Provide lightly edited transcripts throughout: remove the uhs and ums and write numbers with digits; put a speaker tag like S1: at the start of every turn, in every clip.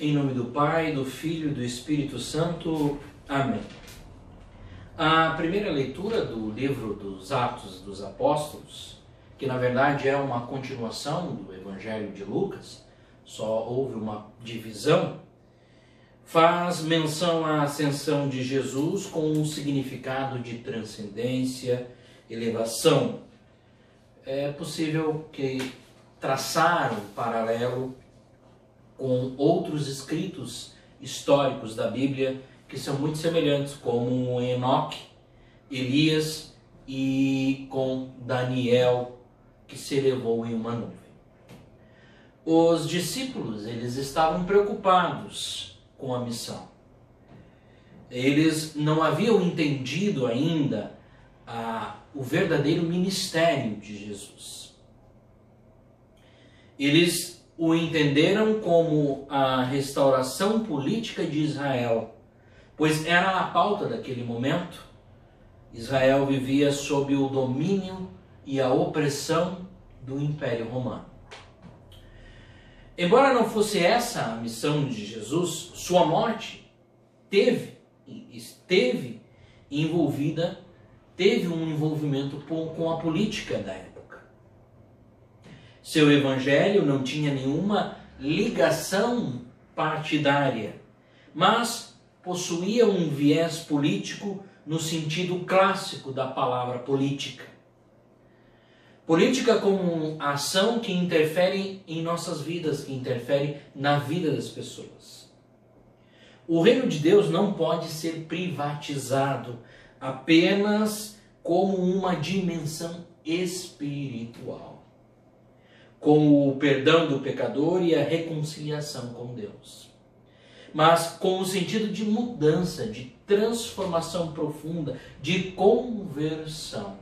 S1: Em nome do Pai, do Filho e do Espírito Santo. Amém. A primeira leitura do livro dos Atos dos Apóstolos, que na verdade é uma continuação do Evangelho de Lucas, só houve uma divisão, faz menção à ascensão de Jesus com um significado de transcendência, elevação. É possível que traçar um paralelo com outros escritos históricos da Bíblia que são muito semelhantes, como Enoque, Elias e com Daniel, que se elevou em uma nuvem. Os discípulos, eles estavam preocupados com a missão. Eles não haviam entendido ainda o verdadeiro ministério de Jesus. Eles o entenderam como a restauração política de Israel, pois era a pauta daquele momento. Israel vivia sob o domínio e a opressão do Império Romano. Embora não fosse essa a missão de Jesus, sua morte esteve envolvida, teve um envolvimento com a política da época. Seu evangelho não tinha nenhuma ligação partidária, mas possuía um viés político no sentido clássico da palavra política. Política como ação que interfere em nossas vidas, que interfere na vida das pessoas. O reino de Deus não pode ser privatizado apenas como uma dimensão espiritual, como o perdão do pecador e a reconciliação com Deus, mas com o sentido de mudança, de transformação profunda, de conversão.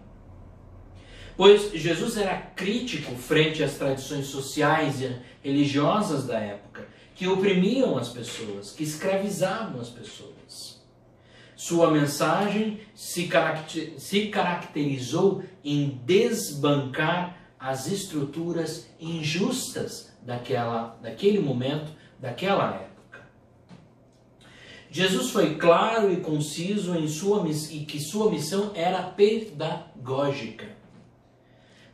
S1: Pois Jesus era crítico frente às tradições sociais e religiosas da época, que oprimiam as pessoas, que escravizavam as pessoas. Sua mensagem se caracterizou em desbancar as estruturas injustas daquele momento, daquela época. Jesus foi claro e conciso em que sua missão era pedagógica.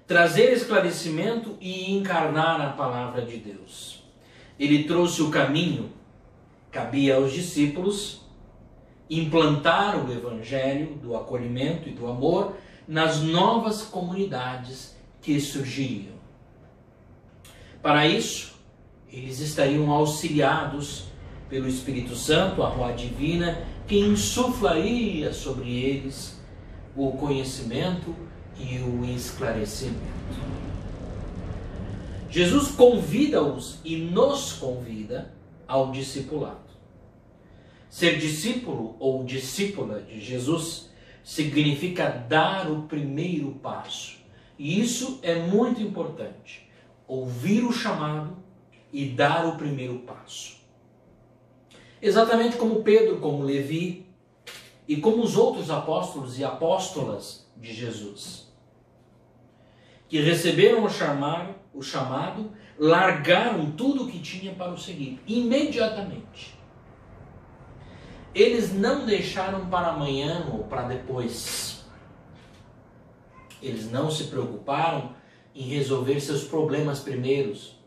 S1: Trazer esclarecimento e encarnar a palavra de Deus. Ele trouxe o caminho, cabia aos discípulos implantar o evangelho do acolhimento e do amor nas novas comunidades que surgiriam. Para isso, eles estariam auxiliados pelo Espírito Santo, a Roa Divina, que insuflaria sobre eles o conhecimento e o esclarecimento. Jesus convida-os e nos convida ao discipulado. Ser discípulo ou discípula de Jesus significa dar o primeiro passo. E isso é muito importante. Ouvir o chamado e dar o primeiro passo. Exatamente como Pedro, como Levi e como os outros apóstolos e apóstolas de Jesus, que receberam o chamado, largaram tudo o que tinha para o seguir, imediatamente. Eles não deixaram para amanhã ou para depois. Eles não se preocuparam em resolver seus problemas primeiros.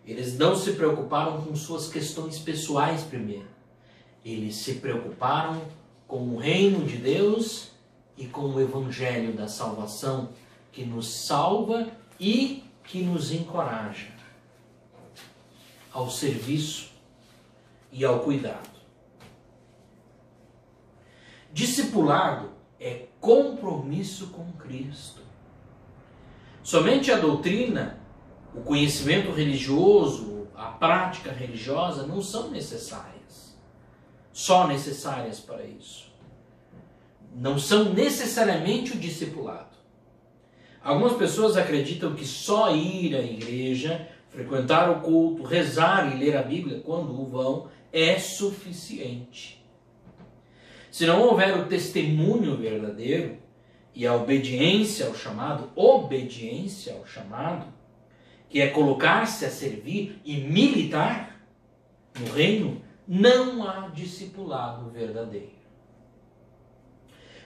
S1: Eles não se preocuparam com suas questões pessoais primeiro. Eles se preocuparam com o reino de Deus e com o evangelho da salvação, que nos salva e que nos encoraja ao serviço e ao cuidado. Discipulado é compromisso com Cristo. Somente a doutrina, o conhecimento religioso, a prática religiosa não são necessárias. Só necessárias para isso. Não são necessariamente o discipulado. Algumas pessoas acreditam que só ir à igreja, frequentar o culto, rezar e ler a Bíblia quando o vão é suficiente. Se não houver o testemunho verdadeiro e a obediência ao chamado, que é colocar-se a servir e militar, no reino, não há discipulado verdadeiro.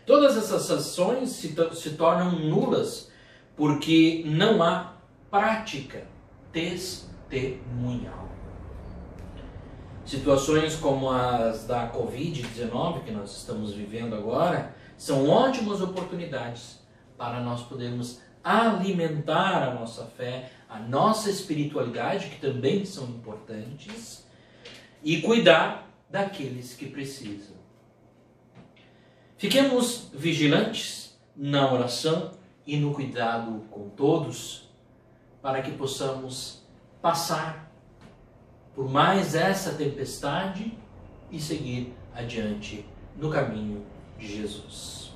S1: Todas essas ações se tornam nulas porque não há prática testemunhal. Situações como as da Covid-19 que nós estamos vivendo agora são ótimas oportunidades para nós podermos alimentar a nossa fé, a nossa espiritualidade, que também são importantes, e cuidar daqueles que precisam. Fiquemos vigilantes na oração e no cuidado com todos, para que possamos passar por mais essa tempestade e seguir adiante no caminho de Jesus.